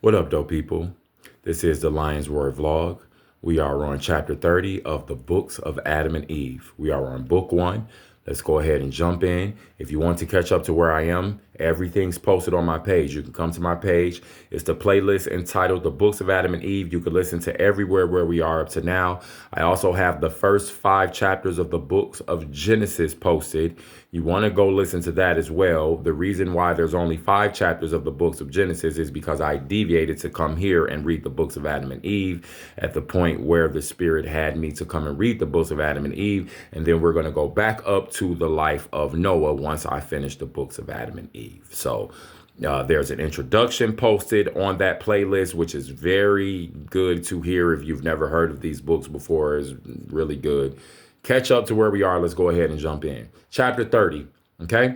What up, dope people? This is the Lion's Roar vlog. We are on chapter 30 of the books of Adam and Eve. We are on book one. Let's go ahead and jump in. If you want to catch up to where I am, everything's posted on my page. You can come to my page. It's the playlist entitled The Books of Adam and Eve. You can listen to everywhere where we are up to now. I also have the first 5 chapters of the books of Genesis posted. You want to go listen to that as well. The reason why there's only 5 chapters of the books of Genesis is because I deviated to come here and read the books of Adam and Eve at the point where the Spirit had me to come and read the books of Adam and Eve. And then we're going to go back up to the life of Noah once I finish the books of Adam and Eve. So there's an introduction posted on that playlist, which is very good to hear. If you've never heard of these books before, is really good. Catch up to where we are. Let's go ahead and jump in. Chapter 30. Okay.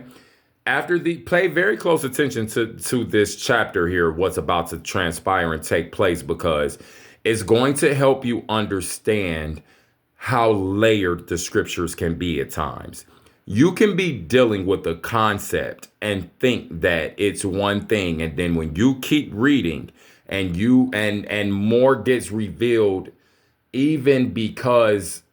Pay very close attention to this chapter here, what's about to transpire and take place, because it's going to help you understand how layered the scriptures can be at times. You can be dealing with a concept and think that it's one thing, and then when you keep reading and more gets revealed, even because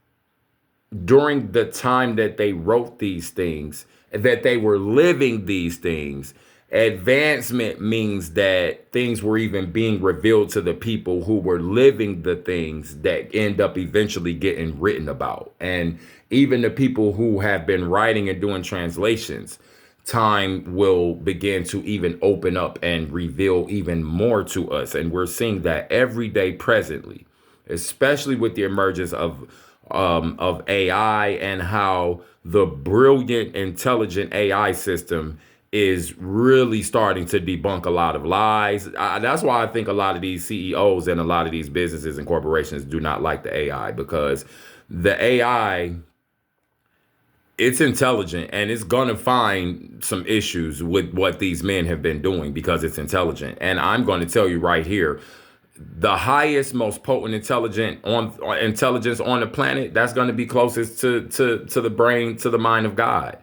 during the time that they wrote these things, that they were living these things, advancement means that things were even being revealed to the people who were living the things that end up eventually getting written about. And even the people who have been writing and doing translations, time will begin to even open up and reveal even more to us. And we're seeing that every day presently, especially with the emergence of AI and how the brilliant, intelligent AI system is really starting to debunk a lot of lies. That's why I think a lot of these CEOs and a lot of these businesses and corporations do not like the AI, because the AI, it's intelligent and it's going to find some issues with what these men have been doing because it's intelligent. And I'm going to tell you right here, the highest, most potent intelligence on the planet, that's going to be closest to the brain, to the mind of God.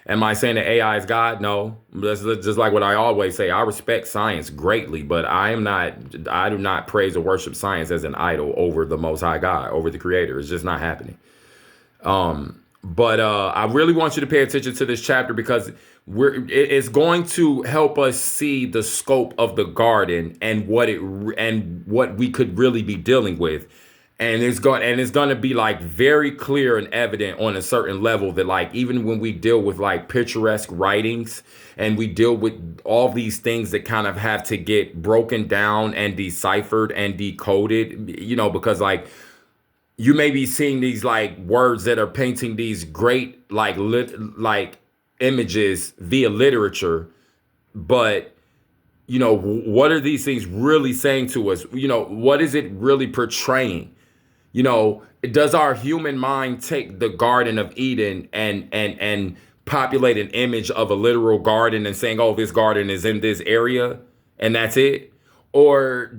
Am I saying that AI is God? No. That's just like what I always say. I respect science greatly, but I do not praise or worship science as an idol over the Most High God, over the Creator. It's just not happening. But I really want you to pay attention to this chapter, because it's going to help us see the scope of the garden and what we could really be dealing with. And it's going to be like very clear and evident on a certain level that, like, even when we deal with like picturesque writings and we deal with all these things that kind of have to get broken down and deciphered and decoded, because like you may be seeing these like words that are painting these great like images via literature, but what are these things really saying to us? What is it really portraying? Does our human mind take the Garden of Eden and populate an image of a literal garden and saying, oh, this garden is in this area and that's it? Or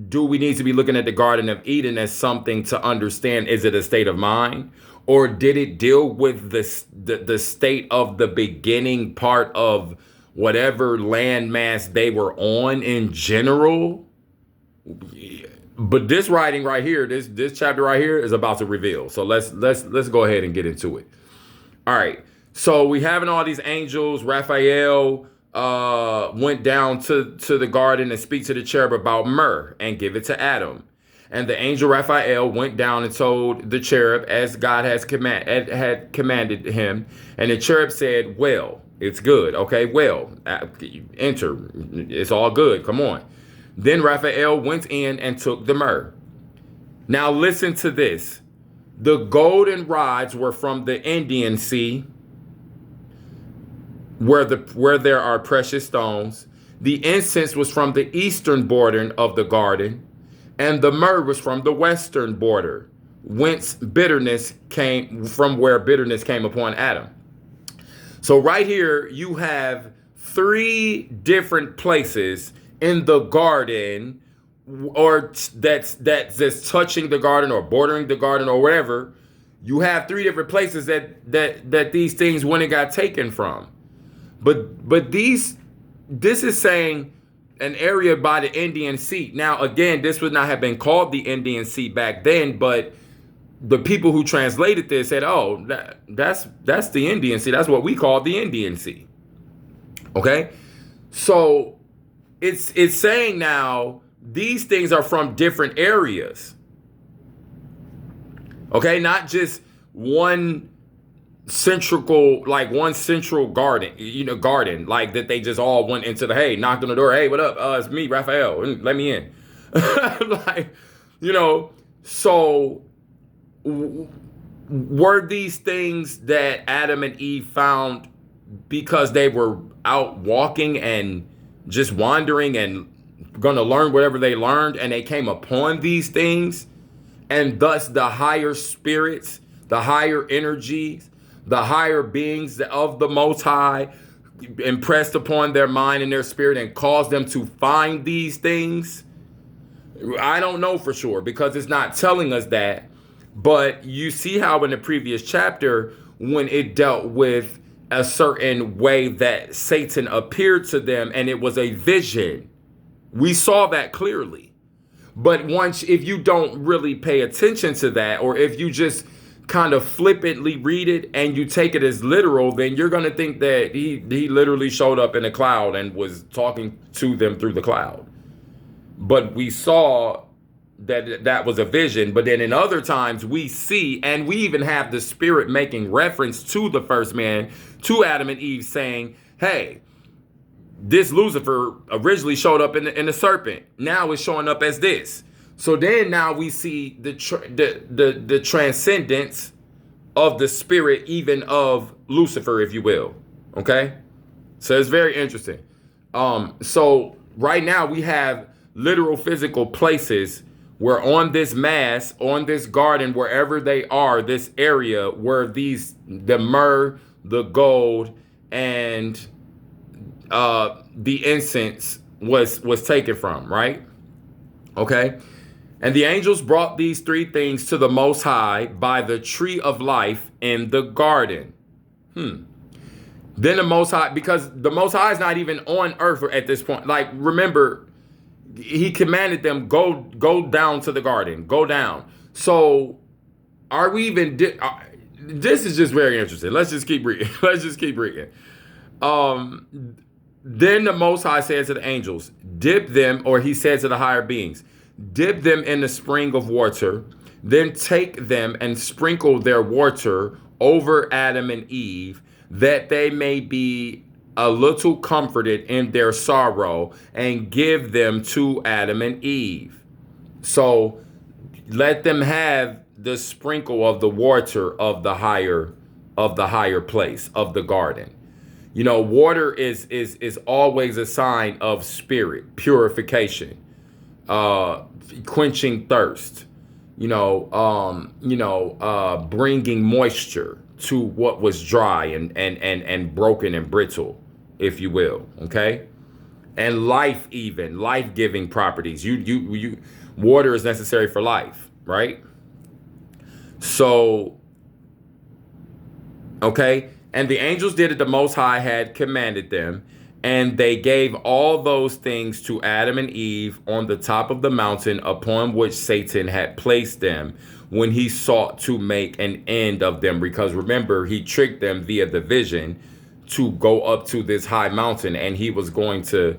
do we need to be looking at the Garden of Eden as something to understand? Is it a state of mind? Or did it deal with the state of the beginning part of whatever landmass they were on in general? But this writing right here, this chapter right here is about to reveal. So let's go ahead and get into it. All right. So we having all these angels. Raphael went down to the garden and speak to the cherub about myrrh and give it to Adam. And the angel Raphael went down and told the cherub as God had commanded him. And the cherub said, well, it's good. Okay, well, enter. It's all good. Come on. Then Raphael went in and took the myrrh. Now listen to this. The golden rods were from the Indian Sea, where there are precious stones. The incense was from the eastern border of the garden, and the myrrh was from the western border, where bitterness came upon Adam. So right here you have 3 different places in the garden, or that's touching the garden or bordering the garden or whatever. You have 3 different places that these things went and got taken from. But this is saying an area by the Indian Sea. Now, again, this would not have been called the Indian Sea back then, but the people who translated this said, "Oh, that's the Indian Sea. That's what we call the Indian Sea." Okay, so it's saying now these things are from different areas. Okay, not just one central garden, like that they just all went into knocked on the door, hey, what up? It's me, Raphael, let me in. Like, so were these things that Adam and Eve found because they were out walking and just wandering and going to learn whatever they learned, and they came upon these things, and thus the higher spirits, the higher energies, the higher beings of the Most High impressed upon their mind and their spirit and caused them to find these things? I don't know for sure, because it's not telling us that. But you see how in the previous chapter, when it dealt with a certain way that Satan appeared to them and it was a vision, we saw that clearly. But if you don't really pay attention to that, or if you just kind of flippantly read it and you take it as literal, then you're going to think that he literally showed up in a cloud and was talking to them through the cloud. But we saw that was a vision. But then in other times we see, and we even have the Spirit making reference to the first man, to Adam and Eve, saying, hey, this Lucifer originally showed up in the serpent. Now it's showing up as this. So then now we see the transcendence of the spirit, even of Lucifer, if you will. Okay? So it's very interesting. So right now we have literal physical places where on this mass, on this garden, wherever they are, this area where the myrrh, the gold, and the incense was taken from, right? Okay. And the angels brought these three things to the Most High by the tree of life in the garden. Then the Most High, because the Most High is not even on earth at this point. Like, remember, he commanded them, go down to the garden, go down. So are we even, this is just very interesting. Let's just keep reading. Then the Most High said to the angels, dip them, or he said to the higher beings, dip them in the spring of water, then take them and sprinkle their water over Adam and Eve, that they may be a little comforted in their sorrow, and give them to Adam and Eve. So let them have the sprinkle of the water of the higher place of the garden. Water is always a sign of spirit, purification, quenching thirst, bringing moisture to what was dry and broken and brittle, if you will. Okay. And life-giving properties. Water is necessary for life, right? So, okay. And the angels did as the Most High had commanded them, and they gave all those things to Adam and Eve on the top of the mountain upon which Satan had placed them when he sought to make an end of them. Because remember, he tricked them via the vision to go up to this high mountain, and he was going to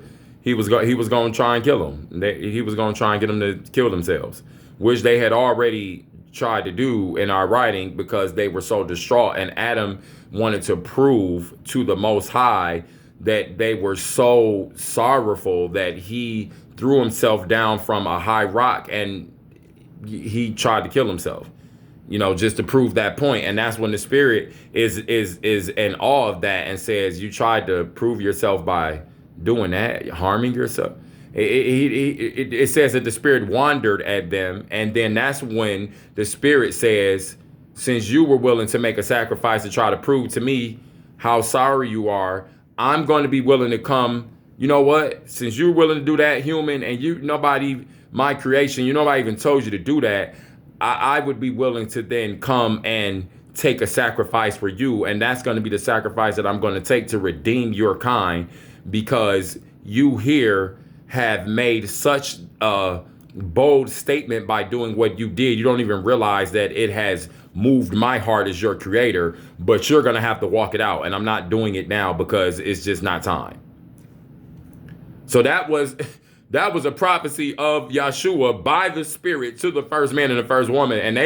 try and kill them. He was going to try and get them to kill themselves, which they had already tried to do in our writing, because they were so distraught, and Adam wanted to prove to the Most High that they were so sorrowful that he threw himself down from a high rock and he tried to kill himself, just to prove that point. And that's when the Spirit is in awe of that and says, you tried to prove yourself by doing that, harming yourself. It says that the Spirit wandered at them, and then that's when the Spirit says, since you were willing to make a sacrifice to try to prove to me how sorry you are, I'm going to be willing to come. You know what? Since you're willing to do that, human, and my creation, nobody even told you to do that, I would be willing to then come and take a sacrifice for you. And that's going to be the sacrifice that I'm going to take to redeem your kind, because you here have made such a bold statement by doing what you did. You don't even realize that it has moved my heart as your creator, but you're going to have to walk it out. And I'm not doing it now because it's just not time. So that was a prophecy of Yahshua by the Spirit to the first man and the first woman. And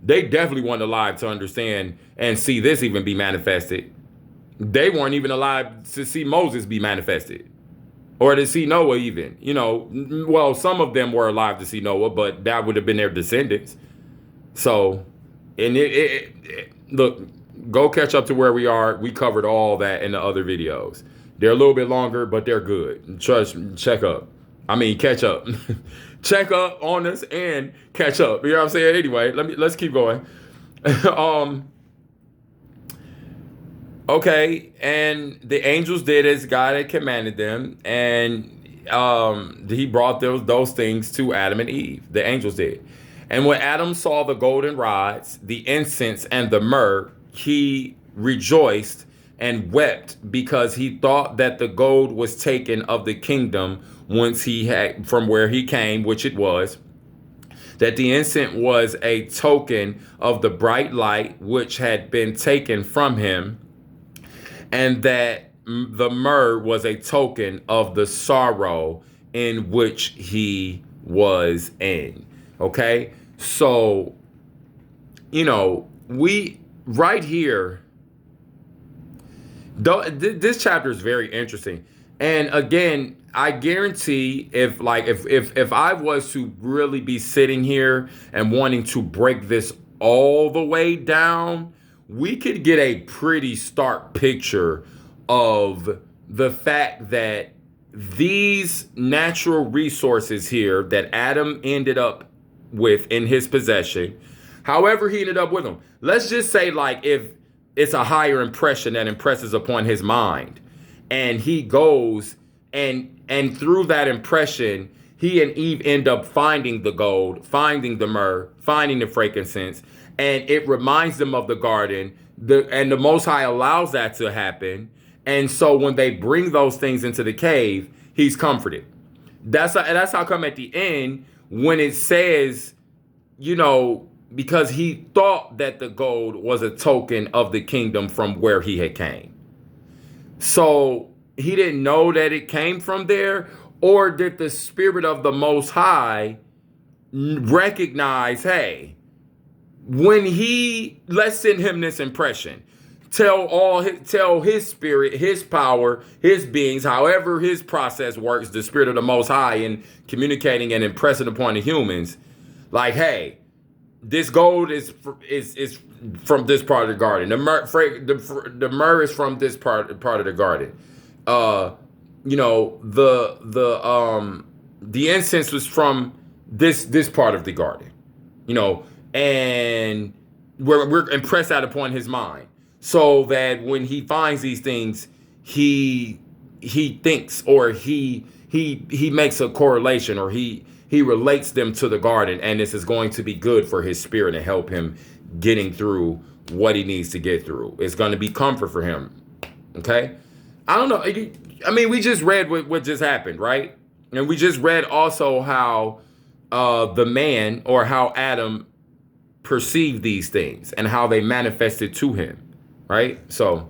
they definitely weren't alive to understand and see this even be manifested. They weren't even alive to see Moses be manifested or to see Noah even. Well, some of them were alive to see Noah, but that would have been their descendants. So, and look, go catch up to where we are. We covered all that in the other videos. They're a little bit longer, but they're good. Catch up. Check up on us and catch up. You know what I'm saying? Anyway, let's keep going. Okay, and the angels did as God had commanded them, and he brought those things to Adam and Eve. The angels did. And when Adam saw the golden rods, the incense, and the myrrh, he rejoiced and wept because he thought that the gold was taken of the kingdom whence he had from where he came, which it was, that the incense was a token of the bright light which had been taken from him, and that the myrrh was a token of the sorrow in which he was in. Okay, so we right here. This chapter is very interesting, and again, I guarantee if I was to really be sitting here and wanting to break this all the way down, we could get a pretty stark picture of the fact that these natural resources here that Adam ended up with in his possession, however he ended up with them, let's just say if it's a higher impression that impresses upon his mind, and he goes and through that impression, he and Eve end up finding the gold, finding the myrrh, finding the frankincense, and it reminds them of the garden. And the Most High allows that to happen. And so when they bring those things into the cave, he's comforted. That's how come at the end, when it says, because he thought that the gold was a token of the kingdom from where he had came. So he didn't know that it came from there, or did the Spirit of the Most High recognize, hey, let's send him this impression. Tell his spirit, his power, his beings, however his process works, the Spirit of the Most High, in communicating and impressing upon the humans, like, hey, this gold is from this part of the garden. The myrrh is from this part of the garden. The incense was from this part of the garden. And we're impressed that upon his mind, so that when he finds these things, he thinks, or he makes a correlation, or he relates them to the garden, and this is going to be good for his spirit and help him getting through what he needs to get through. It's going to be comfort for him. Okay, I don't know. I mean, we just read what just happened, right? And we just read also how the man, or how Adam, perceived these things and how they manifested to him, right? So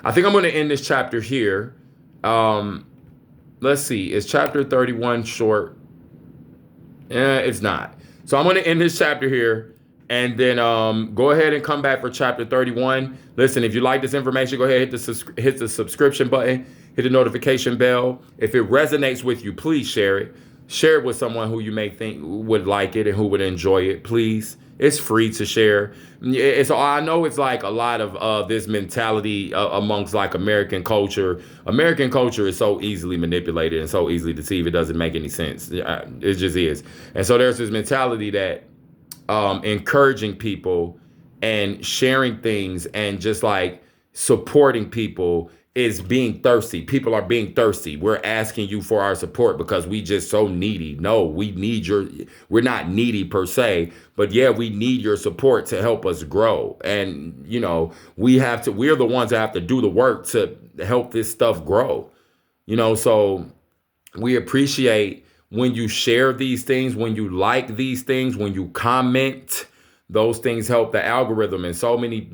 I think I'm going to end this chapter here. Let's see. Is chapter 31 short? It's not. So I'm going to end this chapter here, and then go ahead and come back for chapter 31. Listen, if you like this information, go ahead and hit the subscription button, hit the notification bell. If it resonates with you, please share it. Share it with someone who you may think would like it and who would enjoy it, please. It's free to share. I know it's like a lot of this mentality amongst like American culture. American culture is so easily manipulated and so easily deceived. It doesn't make any sense. It just is. And so there's this mentality that encouraging people and sharing things and just like supporting people is being thirsty. People are being thirsty. We're asking you for our support because we just so needy. No, we're not needy per se, but yeah, we need your support to help us grow. And, we're the ones that have to do the work to help this stuff grow, so We appreciate when you share these things, when you like these things, when you comment. Those things help the algorithm. And so many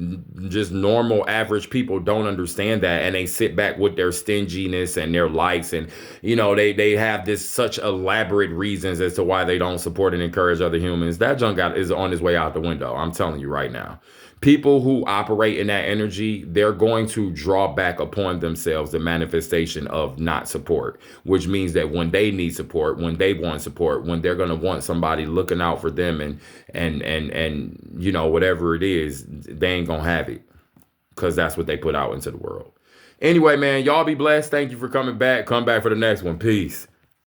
just normal average people don't understand that. And they sit back with their stinginess and their likes. And, they have this such elaborate reasons as to why they don't support and encourage other humans. That junk is on his way out the window. I'm telling you right now. People who operate in that energy, they're going to draw back upon themselves the manifestation of not support, which means that when they need support, when they want support, when they're going to want somebody looking out for them and whatever it is, they ain't going to have it because that's what they put out into the world. Anyway, man, y'all be blessed. Thank you for coming back. Come back for the next one. Peace.